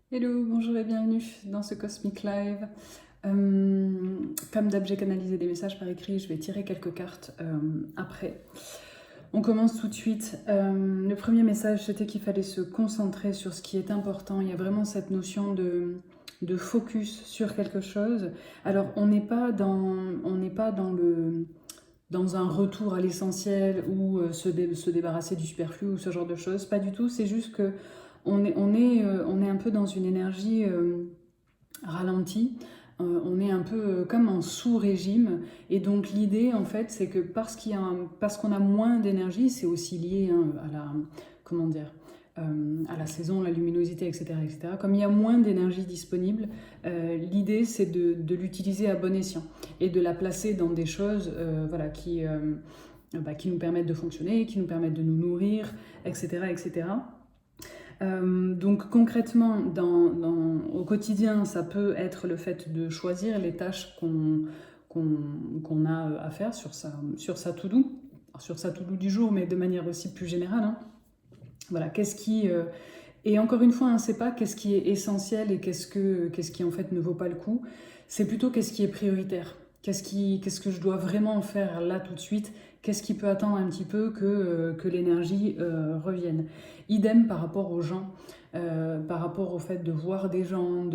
Hello, bonjour et bienvenue dans ce Cosmic Live. Comme d'hab, j'ai canalisé des messages par écrit, je vais tirer quelques cartes après. On commence tout de suite. Le premier message, c'était qu'il fallait se concentrer sur ce qui est important. Il y a vraiment cette notion de focus sur quelque chose. Alors, on n'est pas dans un retour à l'essentiel ou se débarrasser du superflu ou ce genre de choses. Pas du tout, c'est juste que on est un peu dans une énergie ralentie. On est un peu comme en sous-régime. Et donc l'idée, en fait, c'est que parce qu'on a moins d'énergie, c'est aussi lié à la, comment dire, à la saison, la luminosité, etc., etc. Comme il y a moins d'énergie disponible, l'idée, c'est de l'utiliser à bon escient et de la placer dans des choses voilà, qui nous permettent de fonctionner, qui nous permettent de nous nourrir, etc., etc. Donc concrètement, au quotidien, ça peut être le fait de choisir les tâches qu'on a à faire sur sa to-do, sur sa to-do du jour, mais de manière aussi plus générale. Hein. Voilà, et encore une fois, hein, c'est pas qu'est-ce qui est essentiel et qu'est-ce qui en fait ne vaut pas le coup. C'est plutôt qu'est-ce qui est prioritaire. Qu'est-ce que je dois vraiment faire là tout de suite. Qu'est-ce qui peut attendre un petit peu que l'énergie revienne. Idem par rapport aux gens, par rapport au fait de voir des gens,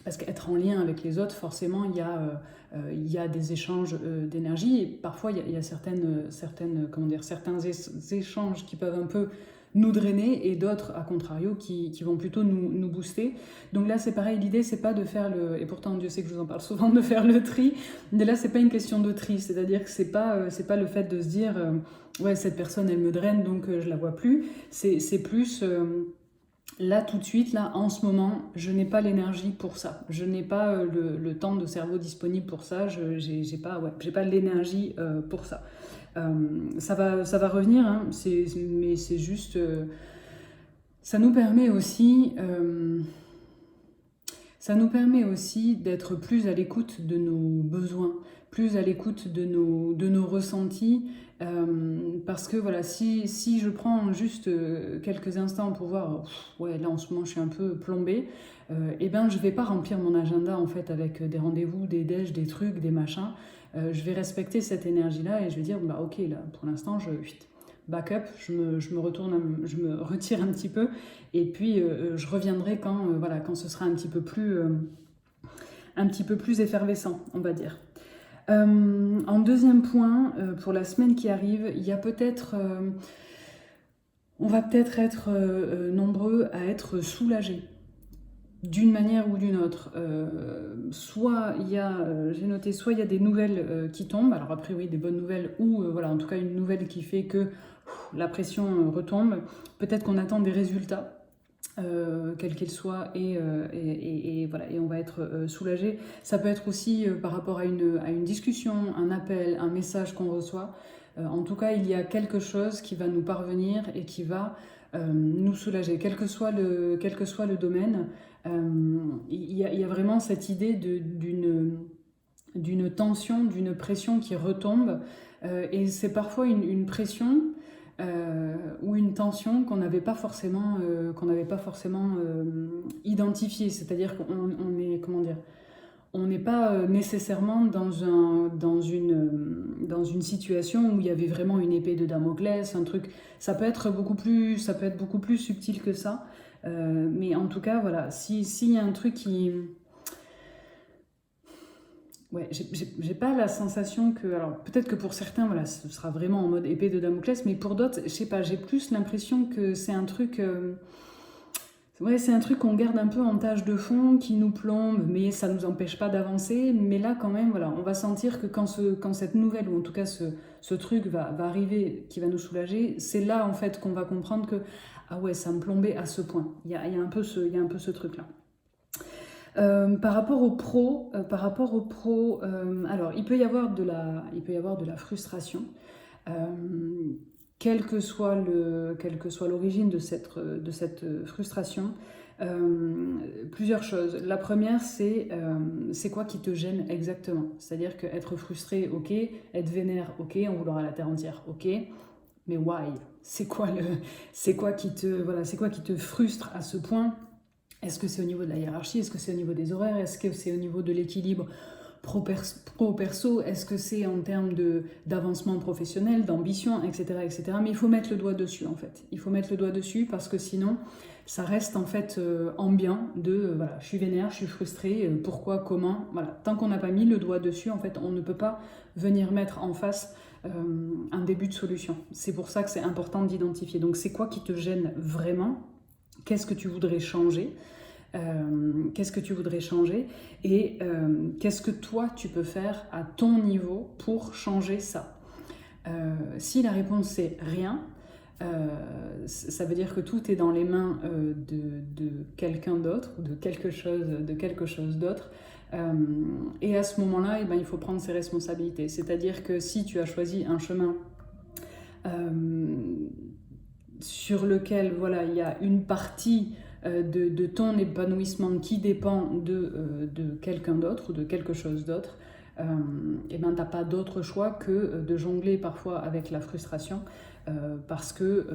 parce qu'être en lien avec les autres, forcément, il y a des échanges d'énergie. Et parfois, il y a comment dire, certains échanges qui peuvent un peu nous drainer et d'autres, à contrario, qui vont plutôt nous booster. Donc là, c'est pareil, l'idée, c'est pas de faire et pourtant, Dieu sait que je vous en parle souvent, de faire le tri. Mais là, c'est pas une question de tri. C'est-à-dire que c'est pas le fait de se dire, ouais, cette personne, elle me draine, donc je la vois plus. C'est plus. Là, tout de suite, là, en ce moment, je n'ai pas l'énergie pour ça. Je n'ai pas le temps de cerveau disponible pour ça. J'ai pas l'énergie pour ça. Ça va revenir, hein, mais c'est juste. Ça nous permet aussi. Ça nous permet aussi d'être plus à l'écoute de nos besoins, plus à l'écoute de nos ressentis. Parce que voilà, si je prends juste quelques instants pour voir, ouais, là en ce moment je suis un peu plombée, et ben je vais pas remplir mon agenda en fait avec des rendez-vous, des déj, des trucs, des machins. Je vais respecter cette énergie-là et je vais dire, bah ok, là pour l'instant backup, je me retire un petit peu et puis je reviendrai quand, voilà, quand ce sera un petit peu plus effervescent, on va dire. En deuxième point, pour la semaine qui arrive, il y a peut-être, on va peut-être être nombreux à être soulagés d'une manière ou d'une autre. J'ai noté, soit il y a des nouvelles qui tombent, alors a priori des bonnes nouvelles, ou voilà, en tout cas une nouvelle qui fait que la pression retombe. Peut-être qu'on attend des résultats. Quels qu'ils soient, voilà, et on va être soulagé. Ça peut être aussi par rapport à une discussion, un appel, un message qu'on reçoit. En tout cas, il y a quelque chose qui va nous parvenir et qui va nous soulager, quel que soit le domaine. Il y a vraiment cette idée d'une tension, d'une pression qui retombe. Et c'est parfois une pression ou une tension qu'on n'avait pas forcément identifiée. C'est-à-dire qu'on est, comment dire, on n'est pas nécessairement dans une situation où il y avait vraiment une épée de Damoclès, un truc. Ça peut être beaucoup plus subtil que ça. Mais en tout cas, voilà, s'il y a un truc qui, ouais, j'ai pas la sensation que. Alors, peut-être que pour certains, voilà, ce sera vraiment en mode épée de Damoclès, mais pour d'autres, je sais pas, j'ai plus l'impression que c'est un truc. Ouais, c'est un truc qu'on garde un peu en tâche de fond, qui nous plombe, mais ça nous empêche pas d'avancer. Mais là, quand même, voilà, on va sentir que quand cette nouvelle, ou en tout cas ce truc va arriver, qui va nous soulager, c'est là, en fait, qu'on va comprendre que, ah ouais, ça me plombait à ce point. Il y a un peu ce truc-là. Par rapport au pro, alors il peut y avoir de la frustration, euh, quelle que soit l'origine de cette frustration. Plusieurs choses. La première, c'est quoi qui te gêne exactement. C'est-à-dire qu'être frustré, ok, être vénère, ok, en vouloir à la terre entière, ok, mais why? C'est quoi qui te frustre à ce point? Est-ce que c'est au niveau de la hiérarchie? Est-ce que c'est au niveau des horaires? Est-ce que c'est au niveau de l'équilibre pro-perso? Est-ce que c'est en termes d'avancement professionnel, d'ambition, etc., etc. Mais il faut mettre le doigt dessus, en fait. Il faut mettre le doigt dessus parce que sinon, ça reste en fait ambiant de voilà, je suis vénère, je suis frustrée, pourquoi, comment, voilà. Tant qu'on n'a pas mis le doigt dessus, en fait, on ne peut pas venir mettre en face un début de solution. C'est pour ça que c'est important d'identifier. Donc, c'est quoi qui te gêne vraiment? Qu'est-ce que tu voudrais changer? Qu'est-ce que tu voudrais changer et qu'est-ce que toi tu peux faire à ton niveau pour changer ça. Si la réponse c'est rien, ça veut dire que tout est dans les mains de quelqu'un d'autre, de quelque chose d'autre. Et à ce moment-là, eh ben, il faut prendre ses responsabilités. C'est-à-dire que si tu as choisi un chemin sur lequel voilà, il y a une partie de ton épanouissement qui dépend de quelqu'un d'autre ou de quelque chose d'autre, et ben t'as pas d'autre choix que de jongler parfois avec la frustration parce que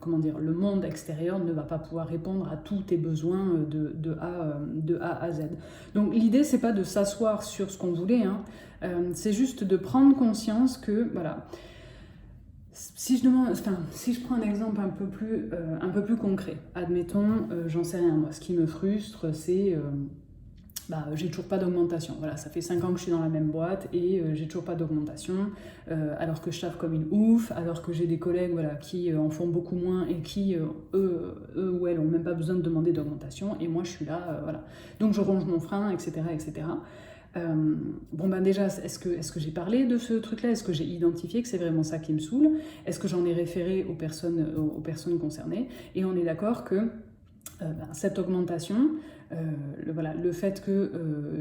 comment dire, le monde extérieur ne va pas pouvoir répondre à tous tes besoins de A à Z. Donc l'idée c'est pas de s'asseoir sur ce qu'on voulait, hein, c'est juste de prendre conscience que voilà. Si je prends un exemple un peu plus concret, admettons, j'en sais rien, moi, ce qui me frustre, c'est j'ai toujours pas d'augmentation. Voilà, ça fait 5 ans que je suis dans la même boîte et j'ai toujours pas d'augmentation, alors que je taffe comme une ouf, alors que j'ai des collègues voilà, qui en font beaucoup moins et qui, eux ou elles, ont même pas besoin de demander d'augmentation, et moi je suis là, voilà. Donc je ronge mon frein, etc., etc. Bon ben déjà, est-ce que j'ai parlé de ce truc-là? Est-ce que j'ai identifié que c'est vraiment ça qui me saoule? Est-ce que j'en ai référé aux personnes concernées? Et on est d'accord que cette augmentation, voilà, le fait que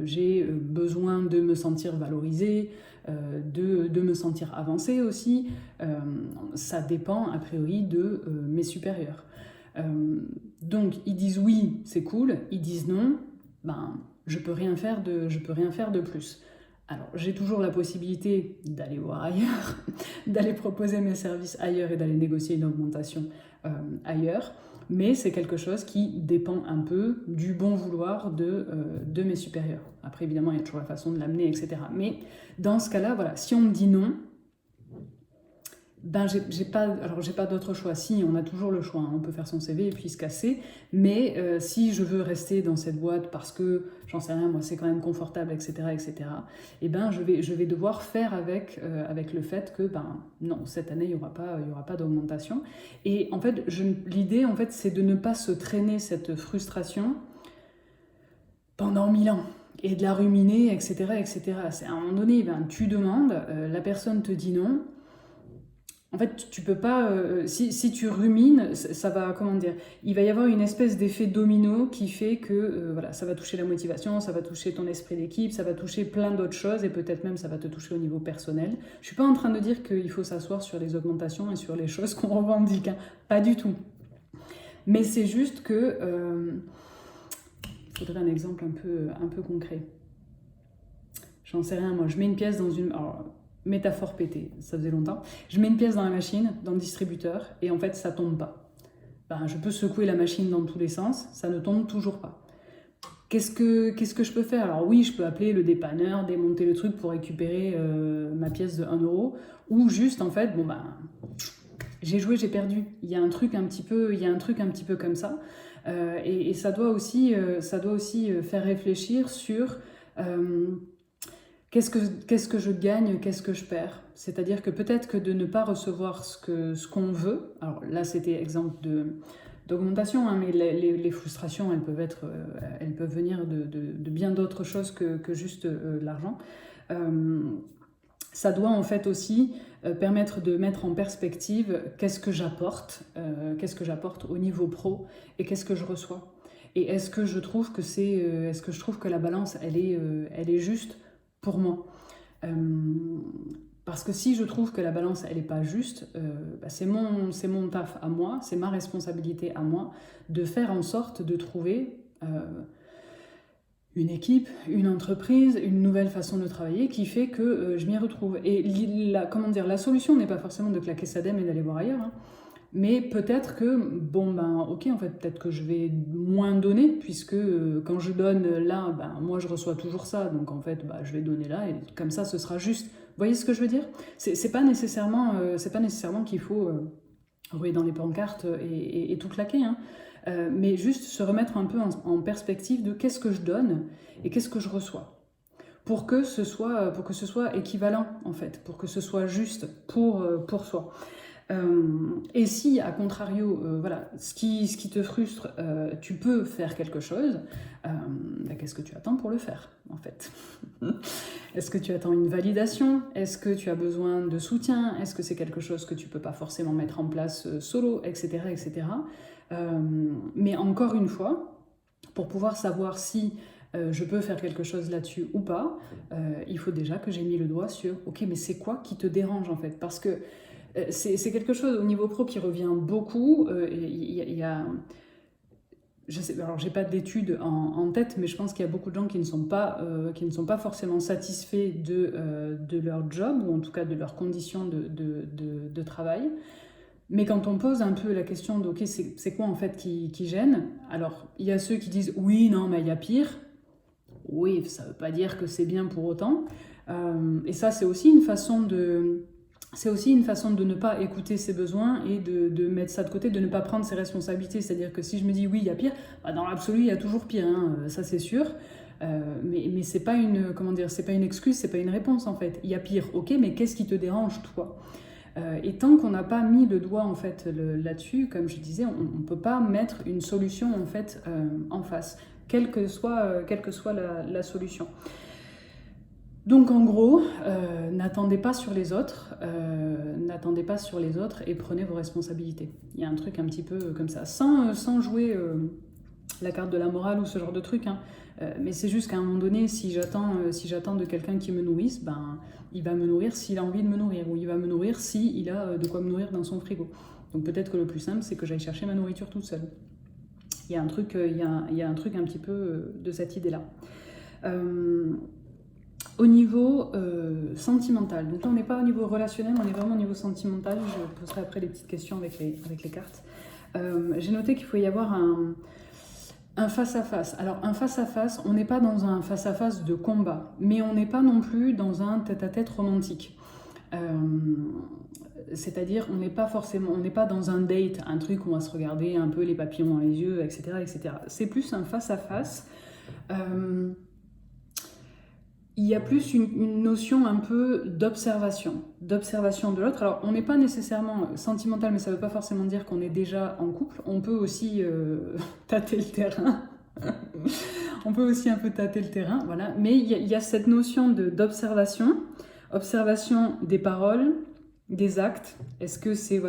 j'ai besoin de me sentir valorisée, de me sentir avancée aussi, ça dépend a priori de mes supérieurs. Donc ils disent oui, c'est cool, ils disent non, ben je peux rien faire de plus. Alors j'ai toujours la possibilité d'aller voir ailleurs, d'aller proposer mes services ailleurs et d'aller négocier une augmentation ailleurs, mais c'est quelque chose qui dépend un peu du bon vouloir de mes supérieurs. Après évidemment il y a toujours la façon de l'amener, etc. Mais dans ce cas-là, voilà, si on me dit non, ben j'ai pas d'autre choix. Si, on a toujours le choix, hein. On peut faire son CV et puis se casser, mais si je veux rester dans cette boîte parce que, j'en sais rien, moi c'est quand même confortable, etc., etc., et ben je vais devoir faire avec le fait que, ben non, cette année il y aura pas d'augmentation. Et en fait, l'idée, en fait, c'est de ne pas se traîner cette frustration pendant 1000 ans et de la ruminer, etc., etc. C'est à un moment donné, ben, tu demandes, la personne te dit non. En fait, tu peux pas. Si tu rumines, ça va. Comment dire? Il va y avoir une espèce d'effet domino qui fait que voilà, ça va toucher la motivation, ça va toucher ton esprit d'équipe, ça va toucher plein d'autres choses et peut-être même ça va te toucher au niveau personnel. Je suis pas en train de dire qu'il faut s'asseoir sur les augmentations et sur les choses qu'on revendique, hein. Pas du tout. Mais c'est juste que. Il faudrait un exemple un peu concret. J'en sais rien, moi. Je mets une pièce dans une. Alors, métaphore pétée, ça faisait longtemps. Je mets une pièce dans la machine, dans le distributeur, et en fait, ça tombe pas. Ben, je peux secouer la machine dans tous les sens, ça ne tombe toujours pas. Qu'est-ce que je peux faire? Alors oui, je peux appeler le dépanneur, démonter le truc pour récupérer ma pièce de 1 euro, ou juste, en fait, bon ben, j'ai joué, j'ai perdu. Il y a un truc un petit peu comme ça. Et ça doit aussi faire réfléchir sur... Qu'est-ce que je gagne, qu'est-ce que je perds? C'est-à-dire que peut-être que de ne pas recevoir ce qu'on veut, alors là c'était exemple d'augmentation, hein, mais les frustrations elles peuvent venir de bien d'autres choses que juste l'argent. Ça doit en fait aussi permettre de mettre en perspective qu'est-ce que j'apporte au niveau pro et qu'est-ce que je reçois. Et est-ce que je trouve que la balance elle est juste pour moi. Parce que si je trouve que la balance elle n'est pas juste, c'est mon taf à moi, c'est ma responsabilité à moi de faire en sorte de trouver une équipe, une entreprise, une nouvelle façon de travailler qui fait que je m'y retrouve. Et la solution n'est pas forcément de claquer sa dème et d'aller voir ailleurs, hein. Mais peut-être que, bon ben ok, en fait, peut-être que je vais moins donner, puisque quand je donne là, ben, moi je reçois toujours ça, donc en fait, je vais donner là, et comme ça, ce sera juste. Vous voyez ce que je veux dire? C'est pas nécessairement qu'il faut rouler dans les pancartes et tout claquer, hein. Mais juste se remettre un peu en perspective de qu'est-ce que je donne et qu'est-ce que je reçois. Pour que ce soit équivalent, en fait, pour que ce soit juste pour soi. Et si, à contrario, voilà, ce qui te frustre, tu peux faire quelque chose, qu'est-ce que tu attends pour le faire, en fait? Est-ce que tu attends une validation? Est-ce que tu as besoin de soutien? Est-ce que c'est quelque chose que tu peux pas forcément mettre en place solo, etc., etc. Mais encore une fois, pour pouvoir savoir si je peux faire quelque chose là-dessus ou pas, il faut déjà que j'ai mis le doigt sur « Ok, mais c'est quoi qui te dérange en fait ?» Parce que c'est quelque chose au niveau pro qui revient beaucoup. Il y a, je sais, alors j'ai pas d'études en tête, mais je pense qu'il y a beaucoup de gens qui ne sont pas forcément satisfaits de leur job, ou en tout cas de leurs conditions de travail. Mais quand on pose un peu la question de ok, c'est quoi en fait qui gêne, alors il y a ceux qui disent oui, non, mais il y a pire. Oui, ça veut pas dire que c'est bien pour autant. Et ça, c'est aussi une façon de ne pas écouter ses besoins et de mettre ça de côté, de ne pas prendre ses responsabilités. C'est-à-dire que si je me dis oui, il y a pire, dans l'absolu, il y a toujours pire, hein, ça c'est sûr. Mais c'est pas c'est pas une excuse, c'est pas une réponse en fait. Il y a pire, ok, mais qu'est-ce qui te dérange toi? Et tant qu'on n'a pas mis le doigt en fait là-dessus, comme je disais, on ne peut pas mettre une solution en fait en face, quelle que soit la solution. Donc en gros, n'attendez pas sur les autres, et prenez vos responsabilités. Il y a un truc un petit peu comme ça, sans jouer la carte de la morale ou ce genre de truc, hein. Mais c'est juste qu'à un moment donné, si j'attends de quelqu'un qui me nourrisse, il va me nourrir s'il a envie de me nourrir, ou il va me nourrir s'il a de quoi me nourrir dans son frigo. Donc peut-être que le plus simple, c'est que j'aille chercher ma nourriture toute seule. Il y a un truc un petit peu de cette idée-là. Au niveau sentimental, donc là on n'est pas au niveau relationnel, on est vraiment au niveau sentimental. Je poserai après des petites questions avec les cartes. J'ai noté qu'il faut y avoir un face-à-face. Alors un face-à-face, on n'est pas dans un face-à-face de combat, mais on n'est pas non plus dans un tête-à-tête romantique. C'est-à-dire on n'est pas dans un date, un truc où on va se regarder un peu les papillons dans les yeux, etc. etc. C'est plus un face-à-face. Il y a plus une notion un peu d'observation de l'autre. Alors, on n'est pas nécessairement sentimental, mais ça ne veut pas forcément dire qu'on est déjà en couple. On peut aussi tâter le terrain. On peut aussi un peu tâter le terrain, voilà. Mais il y a cette notion d'observation, observation des paroles, des actes. Est-ce que c'est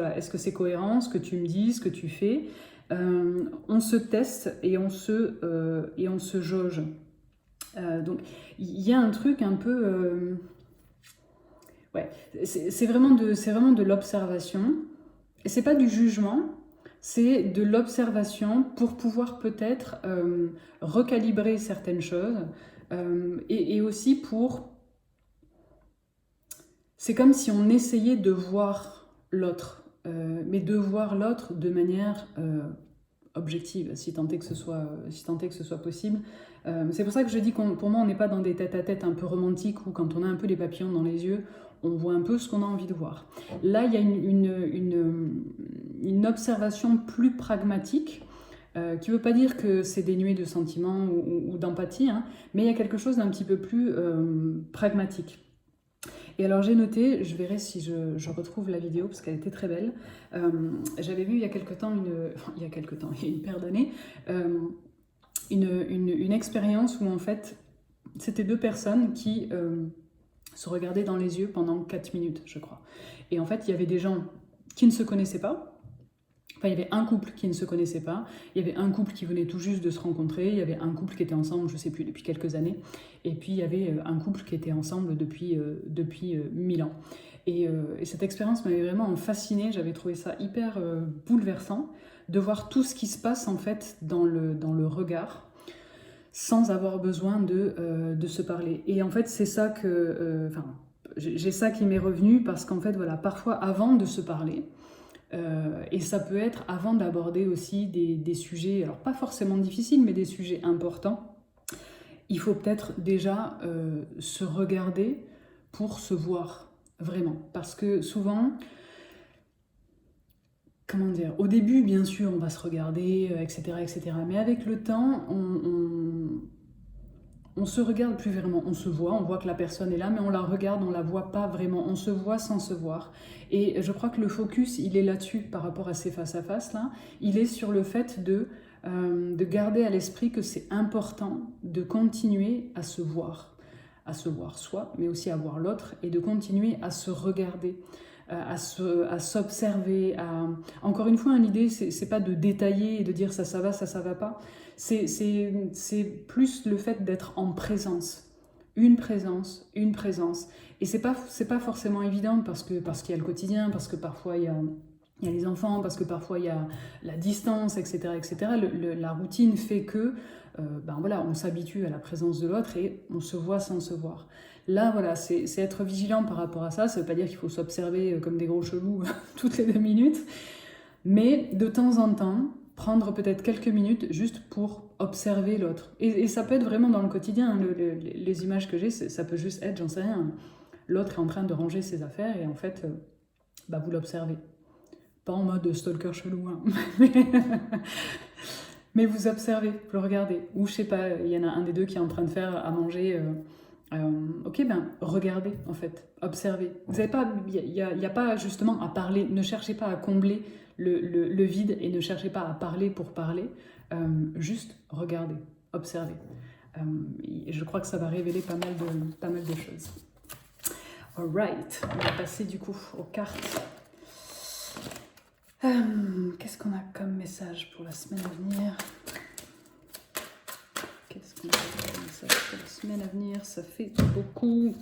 cohérent, ce que tu me dis, ce que tu fais? On se teste et on se jauge. Donc il y a un truc un peu ouais, c'est vraiment de l'observation, et c'est pas du jugement, c'est de l'observation pour pouvoir peut-être recalibrer certaines choses, et aussi c'est comme si on essayait de voir l'autre, mais de voir l'autre de manière objective, si tant est que ce soit possible. C'est pour ça que je dis pour moi, on n'est pas dans des tête-à-tête un peu romantiques où quand on a un peu les papillons dans les yeux, on voit un peu ce qu'on a envie de voir. Là, il y a une observation plus pragmatique, qui ne veut pas dire que c'est dénué de sentiments ou d'empathie, hein, mais il y a quelque chose d'un petit peu plus pragmatique. Et alors j'ai noté, je verrai si je retrouve la vidéo parce qu'elle était très belle. J'avais vu il y a une paire d'années, une expérience où en fait c'était deux personnes qui se regardaient dans les yeux pendant 4 minutes, je crois. Et en fait il y avait des gens qui ne se connaissaient pas. Enfin, il y avait un couple qui ne se connaissait pas, il y avait un couple qui venait tout juste de se rencontrer, il y avait un couple qui était ensemble, je ne sais plus, depuis quelques années, et puis il y avait un couple qui était ensemble depuis 1000 ans. Et cette expérience m'avait vraiment fascinée, j'avais trouvé ça hyper bouleversant, de voir tout ce qui se passe en fait dans le regard, sans avoir besoin de se parler. Et en fait, c'est ça que... j'ai ça qui m'est revenu, parce qu'en fait, voilà, parfois, avant de se parler, Et ça peut être avant d'aborder aussi des sujets, alors pas forcément difficiles, mais des sujets importants. Il faut peut-être déjà se regarder pour se voir, vraiment. Parce que souvent, comment dire, au début, bien sûr, on va se regarder, etc., etc. Mais avec le temps, on se regarde plus vraiment. On se voit, on voit que la personne est là, mais on la regarde, on la voit pas vraiment. On se voit sans se voir. Et je crois que le focus, il est là-dessus par rapport à ces face-à-face là. Il est sur le fait de garder à l'esprit que c'est important de continuer à se voir soi, mais aussi à voir l'autre, et de continuer à se regarder, à s'observer. Encore une fois, l'idée, c'est pas de détailler et de dire ça va, ça va pas. C'est plus le fait d'être en présence. Une présence, une présence. Et c'est pas forcément évident parce qu'il y a le quotidien, parce que parfois il y a les enfants, parce que parfois il y a la distance, etc. etc. La routine fait que ben voilà, on s'habitue à la présence de l'autre et on se voit sans se voir. Là, voilà, c'est être vigilant par rapport à ça. Ça ne veut pas dire qu'il faut s'observer comme des gros chelous toutes les 2 minutes, mais de temps en temps, prendre peut-être quelques minutes juste pour observer l'autre. Et ça peut être vraiment dans le quotidien. Hein, les images que j'ai, ça peut juste être, j'en sais rien, l'autre est en train de ranger ses affaires et en fait, bah, vous l'observez. Pas en mode stalker chelou, hein. Mais vous observez, vous le regardez. Ou je sais pas, il y en a un des deux qui est en train de faire à manger. Ok, ben regardez en fait, observez. Vous avez pas, il y a pas justement à parler. Ne cherchez pas à combler le vide et ne cherchez pas à parler pour parler. Juste regardez, observez. Je crois que ça va révéler pas mal de choses. Alright, on va passer du coup aux cartes. Qu'est-ce qu'on a comme message pour la semaine à venir? Qu'est-ce qu'on a comme message pour la semaine à venir? Ça fait beaucoup.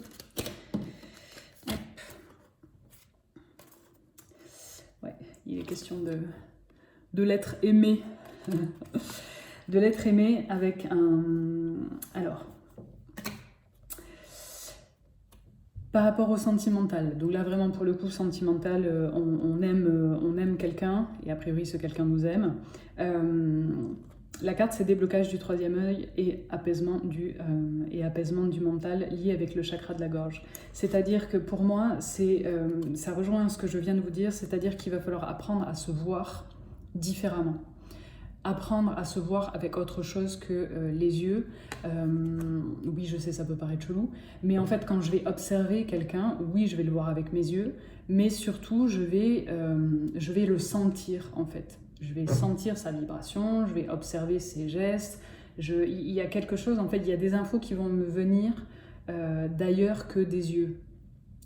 Hop. Ouais, il est question de l'être aimé. De l'être aimé avec un... Alors... Par rapport au sentimental, donc là vraiment pour le coup sentimental, on aime quelqu'un, et a priori ce quelqu'un nous aime. La carte c'est déblocage du troisième œil et apaisement du mental lié avec le chakra de la gorge. C'est-à-dire que pour moi, ça rejoint ce que je viens de vous dire, c'est-à-dire qu'il va falloir apprendre à se voir différemment. Apprendre à se voir avec autre chose que les yeux. Oui, je sais, ça peut paraître chelou, mais en fait, quand je vais observer quelqu'un, oui, je vais le voir avec mes yeux, mais surtout, je vais le sentir, en fait. Je vais sentir sa vibration, je vais observer ses gestes. Il y a quelque chose, en fait, il y a des infos qui vont me venir d'ailleurs que des yeux.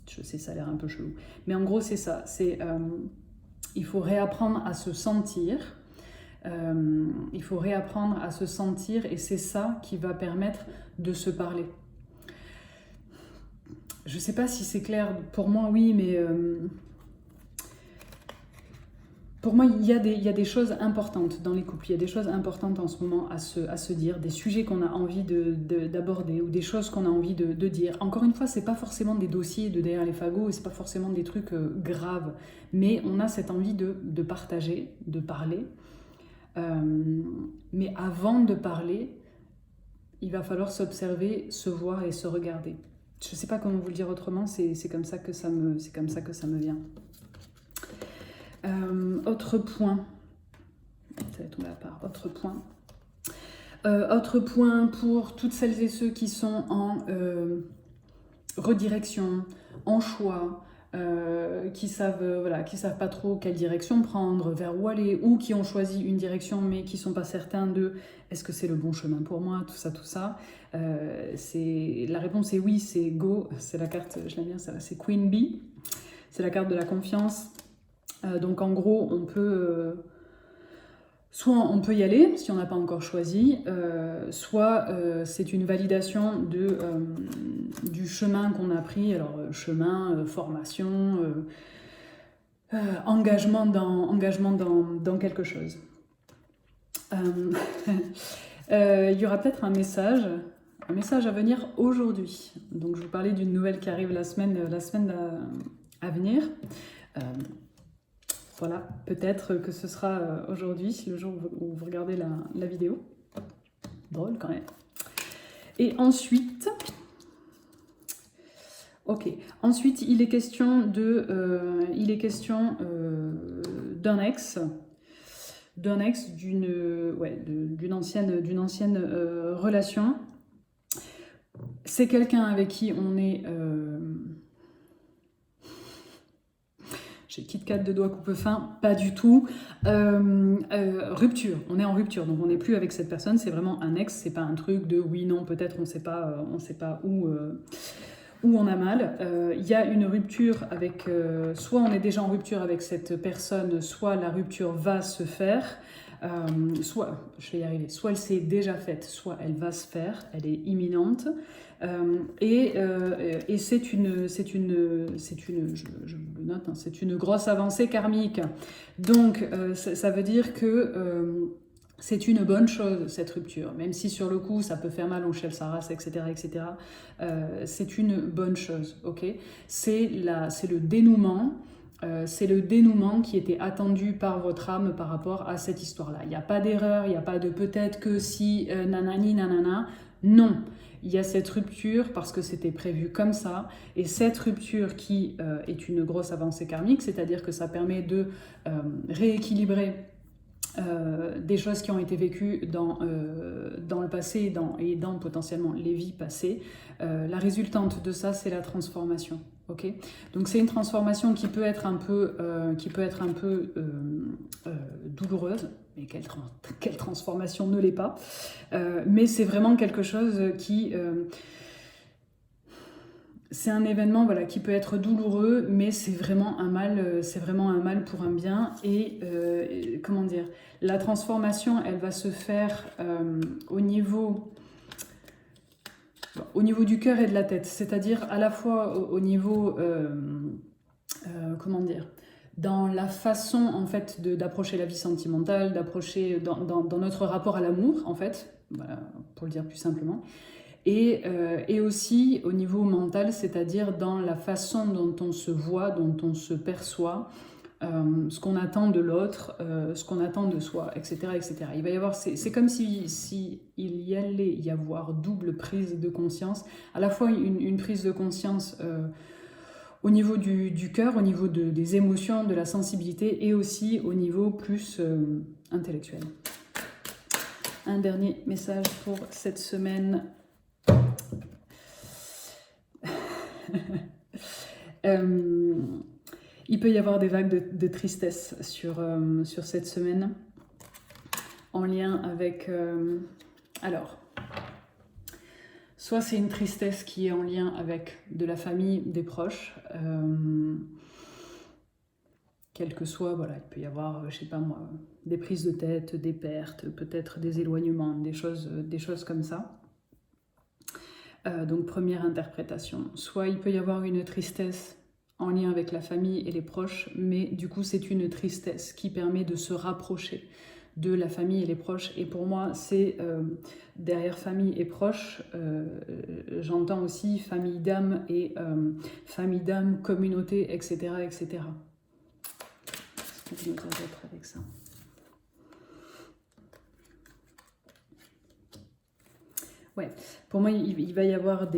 Je sais, ça a l'air un peu chelou. Mais en gros, c'est ça. Il faut réapprendre à se sentir. Il faut réapprendre à se sentir et c'est ça qui va permettre de se parler. Je sais pas si c'est clair, pour moi oui, mais pour moi il y a des choses importantes dans les couples, il y a des choses importantes en ce moment à se dire, des sujets qu'on a envie d'aborder ou des choses qu'on a envie de dire. Encore une fois, c'est pas forcément des dossiers de derrière les fagots et c'est pas forcément des trucs graves, mais on a cette envie de partager, de parler. Mais avant de parler, il va falloir s'observer, se voir et se regarder. Je ne sais pas comment vous le dire autrement, c'est comme ça que ça me vient. Autre point. Ça va tomber à part. Autre point pour toutes celles et ceux qui sont en redirection, en choix, qui savent pas trop quelle direction prendre, vers où aller, ou qui ont choisi une direction mais qui sont pas certains de est-ce que c'est le bon chemin pour moi, tout ça. La réponse est oui, c'est go, c'est la carte, je l'aime bien, c'est Queen Bee, c'est la carte de la confiance. Donc en gros, on peut soit on peut y aller si on n'a pas encore choisi, soit c'est une validation du chemin qu'on a pris, alors chemin, formation, engagement dans quelque chose. Il y aura peut-être un message à venir aujourd'hui. Donc je vous parlais d'une nouvelle qui arrive la semaine à venir. Voilà, peut-être que ce sera aujourd'hui, le jour où vous regardez la vidéo. Drôle quand même. Et ensuite, ok. Ensuite, il est question d'un ex, d'une ancienne relation. C'est quelqu'un avec qui on est. J'ai Kit Kat de doigts coupe-fin, pas du tout. Rupture, on est en rupture, donc on n'est plus avec cette personne, c'est vraiment un ex, c'est pas un truc de oui, non, peut-être, on sait pas où on a mal. Il y a une rupture avec, soit on est déjà en rupture avec cette personne, soit la rupture va se faire. Je vais y arriver, soit elle s'est déjà faite, soit elle va se faire, elle est imminente. Et c'est une, je le note, hein, c'est une grosse avancée karmique. Donc ça veut dire que c'est une bonne chose, cette rupture, même si sur le coup ça peut faire mal, on chèvre sa race, etc. etc. C'est une bonne chose, ok? C'est le dénouement. C'est le dénouement qui était attendu par votre âme par rapport à cette histoire-là. Il n'y a pas d'erreur, il n'y a pas de peut-être que si nanani nanana. Non, il y a cette rupture parce que c'était prévu comme ça. Et cette rupture qui est une grosse avancée karmique, c'est-à-dire que ça permet de rééquilibrer des choses qui ont été vécues dans le passé et dans potentiellement les vies passées. La résultante de ça, c'est la transformation. Okay, donc c'est une transformation qui peut être un peu, douloureuse, mais quelle transformation ne l'est pas. Mais c'est vraiment quelque chose qui... c'est un événement voilà, qui peut être douloureux, mais c'est vraiment un mal pour un bien. Et comment dire, la transformation, elle va se faire au niveau du cœur et de la tête, c'est-à-dire à la fois au niveau, comment dire, dans la façon en fait d'approcher la vie sentimentale, d'approcher dans notre rapport à l'amour en fait, voilà, pour le dire plus simplement. Et aussi au niveau mental, c'est-à-dire dans la façon dont on se voit, dont on se perçoit, ce qu'on attend de l'autre, ce qu'on attend de soi, etc., etc. Il va y avoir, c'est comme si il y allait y avoir double prise de conscience, à la fois une prise de conscience au niveau du cœur, au niveau des émotions, de la sensibilité, et aussi au niveau plus intellectuel. Un dernier message pour cette semaine. Il peut y avoir des vagues de tristesse sur cette semaine en lien avec... alors, soit c'est une tristesse qui est en lien avec de la famille, des proches, quel que soit, voilà, il peut y avoir, je sais pas moi, des prises de tête, des pertes, peut-être des éloignements, des choses comme ça. Donc première interprétation, soit il peut y avoir une tristesse en lien avec la famille et les proches, mais du coup c'est une tristesse qui permet de se rapprocher de la famille et les proches. Et pour moi, c'est derrière famille et proches, j'entends aussi famille d'âme et famille d'âme, communauté, etc. etc. Qu'est-ce que je veux dire avec ça ? Ouais, pour moi, il va y avoir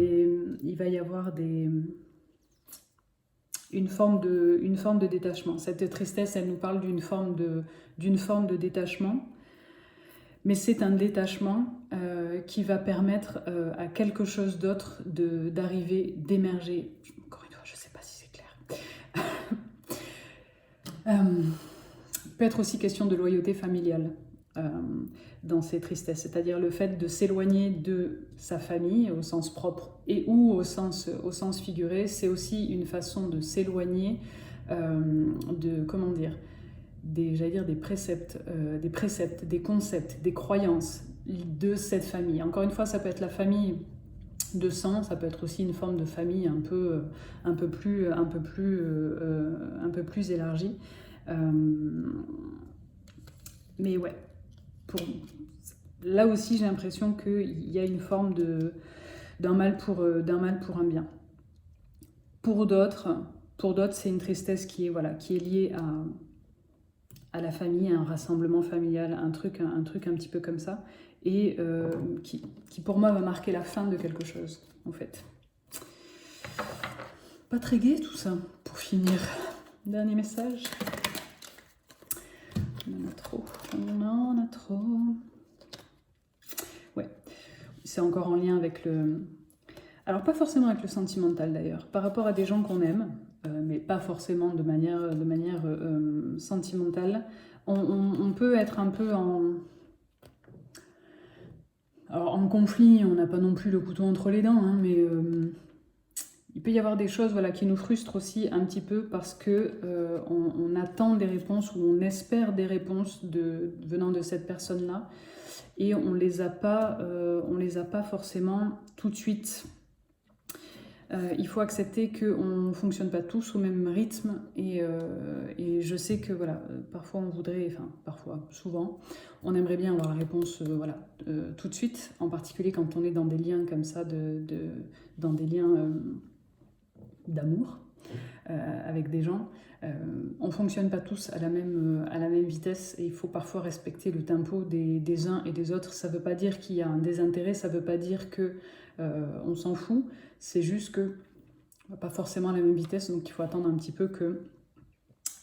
une forme de détachement. Cette tristesse, elle nous parle d'une forme de détachement, mais c'est un détachement qui va permettre à quelque chose d'autre d'arriver, d'émerger. Encore une fois, je ne sais pas si c'est clair. Il peut être aussi question de loyauté familiale. Dans ces tristesses, c'est-à-dire le fait de s'éloigner de sa famille au sens propre et ou au sens figuré, c'est aussi une façon de s'éloigner de, comment dire, des préceptes, des concepts, des croyances de cette famille. Encore une fois, ça peut être la famille de sang, ça peut être aussi une forme de famille un peu plus élargie. Mais ouais. Là aussi, j'ai l'impression qu'il y a une forme d'un mal pour un bien. Pour d'autres, c'est une tristesse qui est liée à la famille, à un rassemblement familial, un truc un petit peu comme ça, et qui pour moi va marquer la fin de quelque chose, en fait. Pas très gai tout ça, pour finir. Dernier message. On en a trop. On en a trop. Ouais, c'est encore en lien avec le... Alors pas forcément avec le sentimental d'ailleurs, par rapport à des gens qu'on aime, mais pas forcément de manière sentimentale. On peut être un peu en... Alors en conflit, on n'a pas non plus le couteau entre les dents, hein, mais il peut y avoir des choses voilà, qui nous frustrent aussi un petit peu parce que on attend des réponses ou on espère des réponses venant de cette personne-là et on les a pas forcément tout de suite. Il faut accepter qu'on ne fonctionne pas tous au même rythme et je sais que voilà, parfois on voudrait, enfin parfois, souvent, on aimerait bien avoir la réponse tout de suite, en particulier quand on est dans des liens comme ça, dans des liens d'amour avec des gens. On ne fonctionne pas tous à la même vitesse et il faut parfois respecter le tempo des uns et des autres. Ça ne veut pas dire qu'il y a un désintérêt, ça ne veut pas dire qu'on s'en fout, c'est juste que pas forcément à la même vitesse, donc il faut attendre un petit peu que,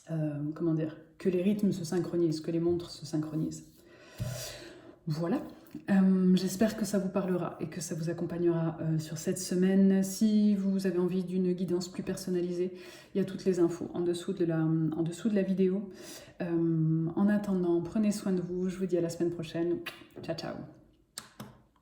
que les rythmes se synchronisent, que les montres se synchronisent. Voilà. J'espère que ça vous parlera et que ça vous accompagnera sur cette semaine. Si vous avez envie d'une guidance plus personnalisée, il y a toutes les infos en dessous de la vidéo. En attendant, prenez soin de vous. Je vous dis à la semaine prochaine. Ciao, ciao.